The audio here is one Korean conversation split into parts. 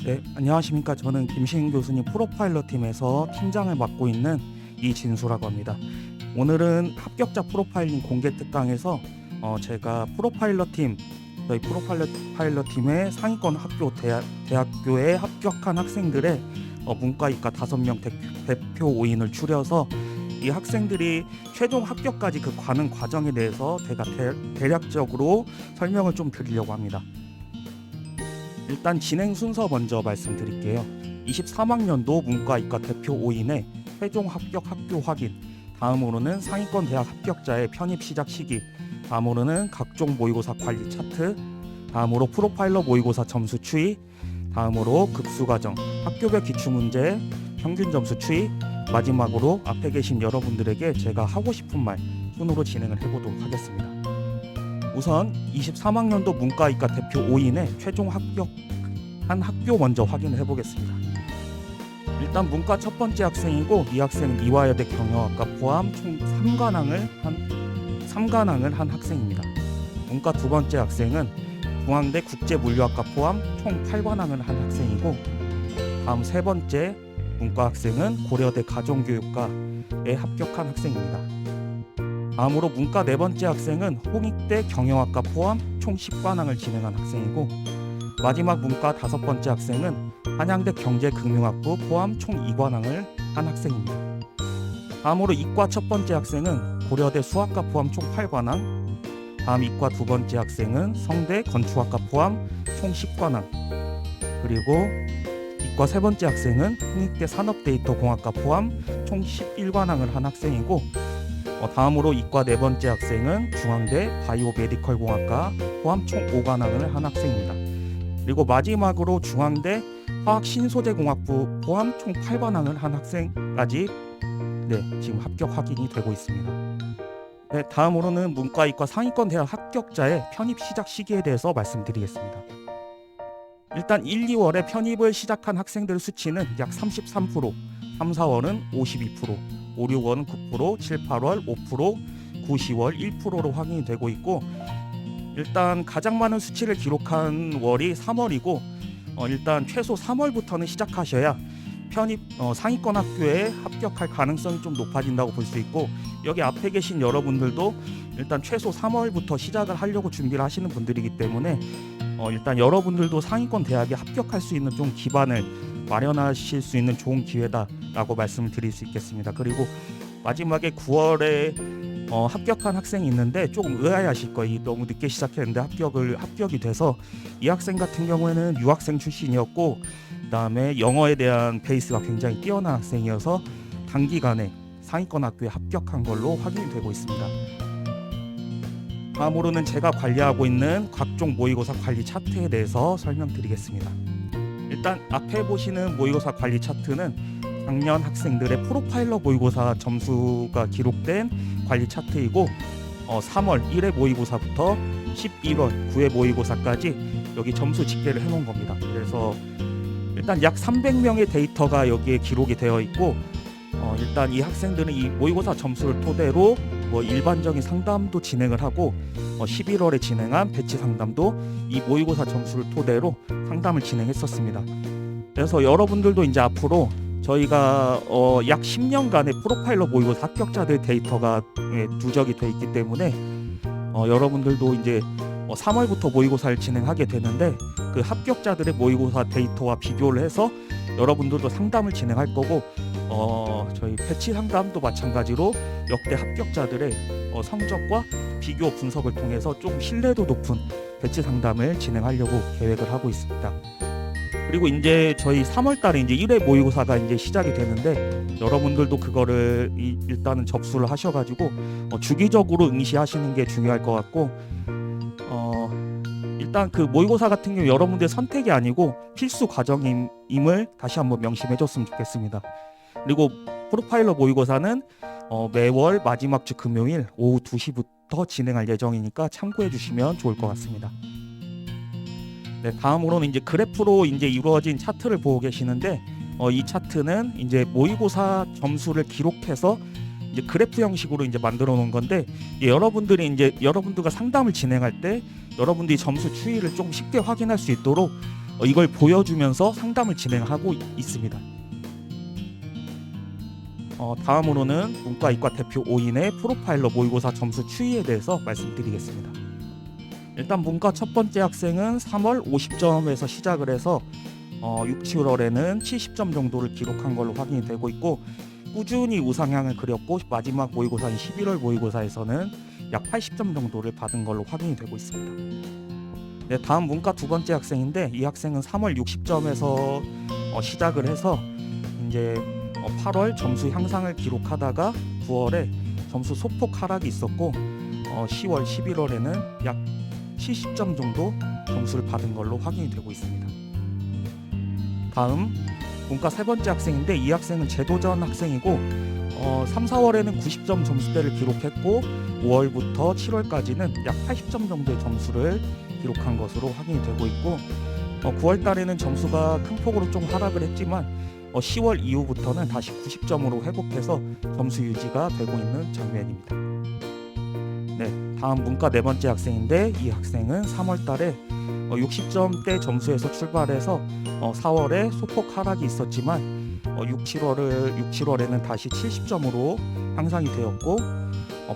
네, 안녕하십니까. 저는 김시인 교수님 프로파일러 팀에서 팀장을 맡고 있는 이진수라고 합니다. 오늘은 합격자 프로파일링 공개 특강에서 제가 저희 프로파일러 팀의 상위권 대학교에 합격한 학생들의 문과이과 5명 대표 5인을 추려서 이 학생들이 최종 합격까지 그 가는 과정에 대해서 제가 대략적으로 설명을 좀 드리려고 합니다. 일단 진행 순서 먼저 말씀드릴게요. 23학년도 문과이과 대표 5인의 최종 합격 학교 확인, 다음으로는 상위권 대학 합격자의 편입 시작 시기, 다음으로는 각종 모의고사 관리 차트, 다음으로 프로파일러 모의고사 점수 추이, 다음으로 급수과정, 학교별 기출문제 평균 점수 추이, 마지막으로 앞에 계신 여러분들에게 제가 하고 싶은 말 순으로 진행을 해보도록 하겠습니다. 우선 23학년도 문과이과 대표 5인의 최종 합격한 학교 먼저 확인을 해보겠습니다. 일단 문과 첫 번째 학생이고, 이 학생은 이화여대 경영학과 포함 총 3관왕을 한 학생입니다. 문과 두 번째 학생은 중앙대 국제물류학과 포함 총 8관왕을 한 학생이고, 다음 세 번째 문과 학생은 고려대 가정교육과에 합격한 학생입니다. 다음으로 문과 네 번째 학생은 홍익대 경영학과 포함 총 10관왕을 진행한 학생이고, 마지막 문과 다섯 번째 학생은 한양대 경제금융학부 포함 총 2관왕을 한 학생입니다. 다음으로 이과 첫 번째 학생은 고려대 수학과 포함 총 8관왕, 다음 이과 두 번째 학생은 성대 건축학과 포함 총 10관왕, 그리고 이과 세 번째 학생은 홍익대 산업데이터공학과 포함 총 11관왕을 한 학생이고, 다음으로 이과 네 번째 학생은 중앙대 바이오메디컬공학과 포함 총 5관왕을 한 학생입니다. 그리고 마지막으로 중앙대 화학신소재공학부 포함 총 8관왕을 한 학생까지 지금 합격 확인이 되고 있습니다. 네, 다음으로는 문과이과 상위권 대학 합격자의 편입 시작 시기에 대해서 말씀드리겠습니다. 일단 1, 2월에 편입을 시작한 학생들 수치는 약 33%, 3, 4월은 52%, 5, 6월은 9%, 7, 8월 5%, 9, 10월 1%로 확인이 되고 있고, 일단 가장 많은 수치를 기록한 월이 3월이고, 일단 최소 3월부터는 시작하셔야 편입 상위권 학교에 합격할 가능성이 좀 높아진다고 볼 수 있고, 여기 앞에 계신 여러분들도 일단 최소 3월부터 시작을 하려고 준비를 하시는 분들이기 때문에 일단 여러분들도 상위권 대학에 합격할 수 있는 좀 기반을 마련하실 수 있는 좋은 기회다라고 말씀을 드릴 수 있겠습니다. 그리고 마지막에 9월에 합격한 학생이 있는데 조금 의아해하실 거예요. 너무 늦게 시작했는데 합격이 돼서, 이 학생 같은 경우에는 유학생 출신이었고, 그다음에 영어에 대한 베이스가 굉장히 뛰어난 학생이어서 단기간에 상위권 학교에 합격한 걸로 확인이 되고 있습니다. 다음으로는 제가 관리하고 있는 각종 모의고사 관리 차트에 대해서 설명드리겠습니다. 일단 앞에 보시는 모의고사 관리 차트는 작년 학생들의 프로파일러 모의고사 점수가 기록된 관리 차트이고, 3월 1회 모의고사부터 11월 9회 모의고사까지 여기 점수 집계를 해놓은 겁니다. 그래서 일단 약 300명의 데이터가 여기에 기록이 되어 있고, 일단 이 학생들은 이 모의고사 점수를 토대로 일반적인 상담도 진행을 하고, 11월에 진행한 배치 상담도 이 모의고사 점수를 토대로 상담을 진행했었습니다. 그래서 여러분들도 이제 앞으로 저희가 약 10년간의 프로파일러 모의고사 합격자들 데이터가 누적이 돼 있기 때문에 여러분들도 이제 3월부터 모의고사를 진행하게 되는데, 그 합격자들의 모의고사 데이터와 비교를 해서 여러분들도 상담을 진행할 거고, 저희 배치 상담도 마찬가지로 역대 합격자들의 성적과 비교 분석을 통해서 좀 신뢰도 높은 배치 상담을 진행하려고 계획을 하고 있습니다. 그리고 이제 저희 3월달에 이제 1회 모의고사가 이제 시작이 되는데, 여러분들도 그거를 일단은 접수를 하셔가지고 주기적으로 응시하시는 게 중요할 것 같고, 일단 그 모의고사 같은 경우 여러분들의 선택이 아니고 필수 과정임을 다시 한번 명심해줬으면 좋겠습니다. 그리고 프로파일러 모의고사는 매월 마지막 주 금요일 오후 2시부터 진행할 예정이니까 참고해 주시면 좋을 것 같습니다. 네, 다음으로는 이제 그래프로 이제 이루어진 차트를 보고 계시는데, 이 차트는 이제 모의고사 점수를 기록해서 이제 그래프 형식으로 이제 만들어 놓은 건데, 여러분들이 이제 여러분들과 상담을 진행할 때 여러분들이 점수 추이를 좀 쉽게 확인할 수 있도록 이걸 보여주면서 상담을 진행하고 있습니다. 다음으로는 문과 이과 대표 5인의 프로파일러 모의고사 점수 추이에 대해서 말씀드리겠습니다. 일단 문과 첫 번째 학생은 3월 50점에서 시작을 해서 6, 7월에는 70점 정도를 기록한 걸로 확인이 되고 있고, 꾸준히 우상향을 그렸고 마지막 모의고사인 11월 모의고사에서는 약 80점 정도를 받은 걸로 확인이 되고 있습니다. 네, 다음 문과 두 번째 학생인데, 이 학생은 3월 60점에서 시작을 해서 이제 8월 점수 향상을 기록하다가 9월에 점수 소폭 하락이 있었고 10월, 11월에는 약 70점 정도 점수를 받은 걸로 확인이 되고 있습니다. 다음 문과 세 번째 학생인데, 이 학생은 재도전 학생이고 3, 4월에는 90점 점수대를 기록했고 5월부터 7월까지는 약 80점 정도의 점수를 기록한 것으로 확인이 되고 있고, 9월 달에는 점수가 큰 폭으로 좀 하락을 했지만 10월 이후부터는 다시 90점으로 회복해서 점수 유지가 되고 있는 장면입니다. 네, 다음 문과 네 번째 학생인데, 이 학생은 3월 달에 60점대 점수에서 출발해서 4월에 소폭 하락이 있었지만 6, 7월에는 다시 70점으로 향상이 되었고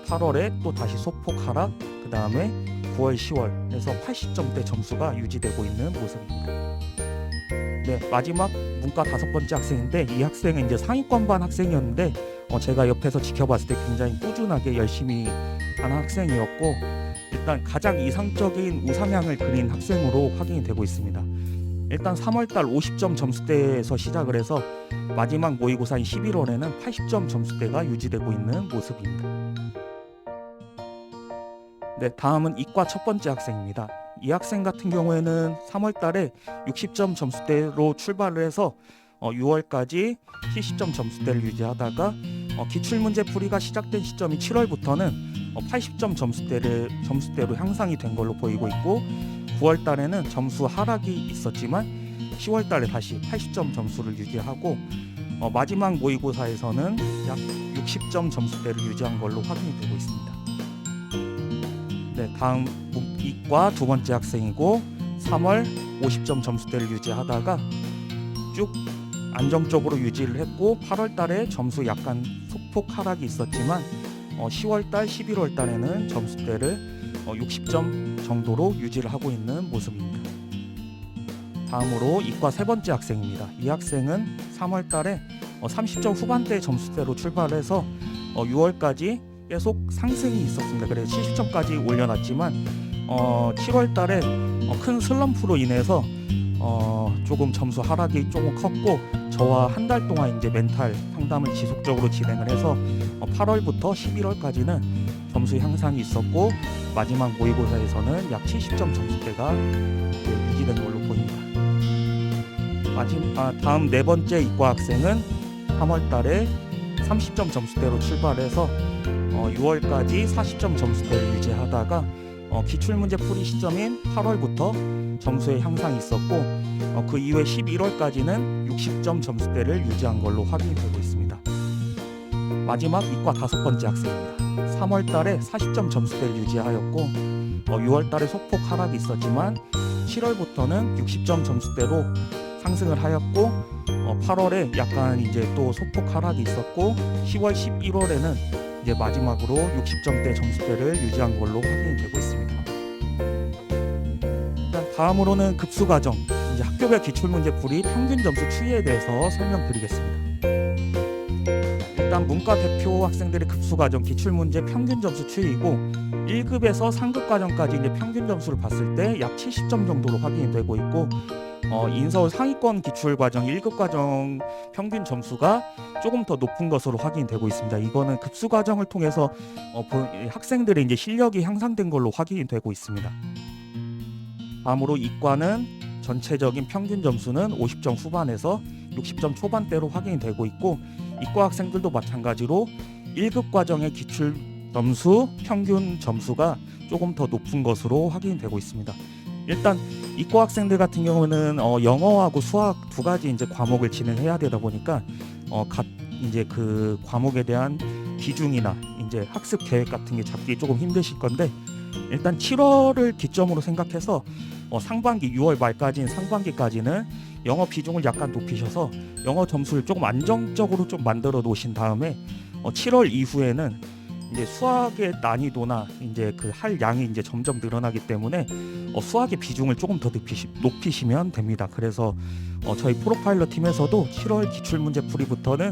8월에 또 다시 소폭 하락, 그 다음에 9월, 10월에서 80점대 점수가 유지되고 있는 모습입니다. 네, 마지막 문과 다섯 번째 학생인데, 이 학생은 이제 상위권반 학생이었는데 제가 옆에서 지켜봤을 때 굉장히 꾸준하게 열심히 하는 학생이었고, 일단 가장 이상적인 우상향을 그린 학생으로 확인이 되고 있습니다. 일단 3월달 50점 점수대에서 시작을 해서 마지막 모의고사인 11월에는 80점 점수대가 유지되고 있는 모습입니다. 네, 다음은 이과 첫 번째 학생입니다. 이 학생 같은 경우에는 3월달에 60점 점수대로 출발을 해서 6월까지 70점 점수대를 유지하다가 기출문제 풀이가 시작된 시점이 7월부터는 80점 점수대로 향상이 된 걸로 보이고 있고, 9월 달에는 점수 하락이 있었지만 10월 달에 다시 80점 점수를 유지하고 마지막 모의고사에서는 약 60점 점수대를 유지한 걸로 확인이 되고 있습니다. 네, 다음 이과 두 번째 학생이고 3월 50점 점수대를 유지하다가 쭉 안정적으로 유지를 했고 8월 달에 점수 약간 소폭 하락이 있었지만 10월 달, 11월 달에는 점수대를 60점 정도로 유지를 하고 있는 모습입니다. 다음으로 이과 세 번째 학생입니다. 이 학생은 3월 달에 30점 후반대 점수대로 출발해서 6월까지 계속 상승이 있었습니다. 그래서 70점까지 올려놨지만 7월 달에 큰 슬럼프로 인해서 조금 점수 하락이 조금 컸고, 저와 한 달 동안 이제 멘탈 상담을 지속적으로 진행을 해서 8월부터 11월까지는 점수 향상이 있었고 마지막 모의고사에서는 약 70점 점수대가 유지된 걸로 보입니다. 다음 네 번째 이과 학생은 3월 달에 30점 점수대로 출발해서 6월까지 40점 점수대를 유지하다가 기출문제 풀이 시점인 8월부터 점수의 향상이 있었고 그 이후에 11월까지는 60점 점수대를 유지한 걸로 확인이 되고 있습니다. 마지막 이과 다섯 번째 학생입니다. 3월 달에 40점 점수대를 유지하였고 6월 달에 소폭 하락이 있었지만 7월부터는 60점 점수대로 상승을 하였고 8월에 약간 이제 또 소폭 하락이 있었고 10월, 11월에는 이제 마지막으로 60점대 점수대를 유지한 걸로 확인이 되고 있습니다. 일단 다음으로는 급수 과정, 이제 학교별 기출문제 풀이 평균 점수 추이에 대해서 설명드리겠습니다. 일단 문과 대표 학생들의 급수 과정 기출문제 평균 점수 추이이고 1급에서 상급 과정까지 이제 평균 점수를 봤을 때 약 70점 정도로 확인이 되고 있고 인서울 상위권 기출 과정 1급 과정 평균 점수가 조금 더 높은 것으로 확인이 되고 있습니다. 이거는 급수 과정을 통해서 학생들의 이제 실력이 향상된 걸로 확인이 되고 있습니다. 다음으로 이과는 전체적인 평균 점수는 50점 후반에서 60점 초반대로 확인이 되고 있고 이과 학생들도 마찬가지로 1급 과정의 기출 점수 평균 점수가 조금 더 높은 것으로 확인이 되고 있습니다. 일단 이과 학생들 같은 경우는 영어하고 수학 두 가지 이제 과목을 진행해야 되다 보니까 각 이제 그 과목에 대한 비중이나 이제 학습 계획 같은 게 잡기 조금 힘드실 건데, 일단 7월을 기점으로 생각해서 상반기 6월 말까지는 상반기까지는 영어 비중을 약간 높이셔서 영어 점수를 조금 안정적으로 좀 만들어 놓으신 다음에 7월 이후에는 이제 수학의 난이도나 이제 그 할 양이 이제 점점 늘어나기 때문에 수학의 비중을 조금 더 높이시면 됩니다. 그래서 저희 프로파일러 팀에서도 7월 기출문제 풀이부터는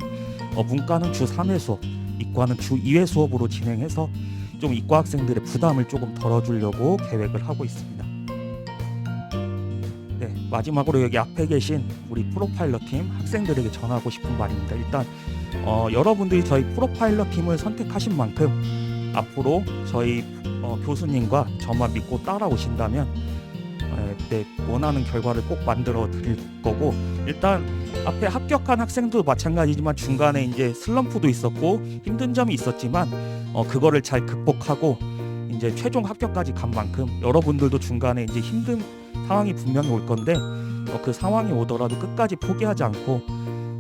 문과는 주 3회 수업, 이과는 주 2회 수업으로 진행해서 좀 이과 학생들의 부담을 조금 덜어주려고 계획을 하고 있습니다. 네, 마지막으로 여기 앞에 계신 우리 프로파일러 팀 학생들에게 전하고 싶은 말입니다. 일단 여러분들이 저희 프로파일러 팀을 선택하신 만큼 앞으로 저희 교수님과 저만 믿고 따라오신다면 네, 원하는 결과를 꼭 만들어 드릴 거고, 일단 앞에 합격한 학생도 마찬가지지만 중간에 이제 슬럼프도 있었고 힘든 점이 있었지만 그거를 잘 극복하고 이제 최종 합격까지 간 만큼 여러분들도 중간에 이제 힘든 상황이 분명히 올 건데 그 상황이 오더라도 끝까지 포기하지 않고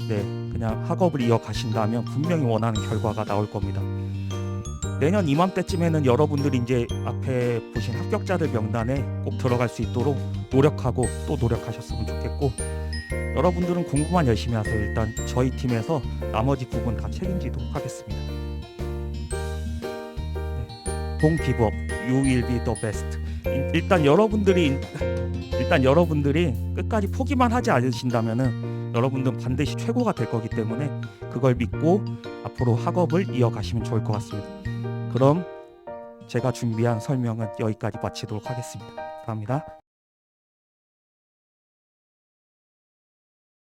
네, 그냥 학업을 이어가신다면 분명히 원하는 결과가 나올 겁니다. 내년 이맘때쯤에는 여러분들이 이제 앞에 보신 합격자들 명단에 꼭 들어갈 수 있도록 노력하고 또 노력하셨으면 좋겠고, 여러분들은 공부만 열심히 하세요. 일단 저희 팀에서 나머지 부분 다 책임지도록 하겠습니다. 네. Don't give up. You will be the best. 일단 여러분들이 끝까지 포기만 하지 않으신다면은 여러분들은 반드시 최고가 될 거기 때문에 그걸 믿고 앞으로 학업을 이어가시면 좋을 것 같습니다. 그럼 제가 준비한 설명은 여기까지 마치도록 하겠습니다. 감사합니다.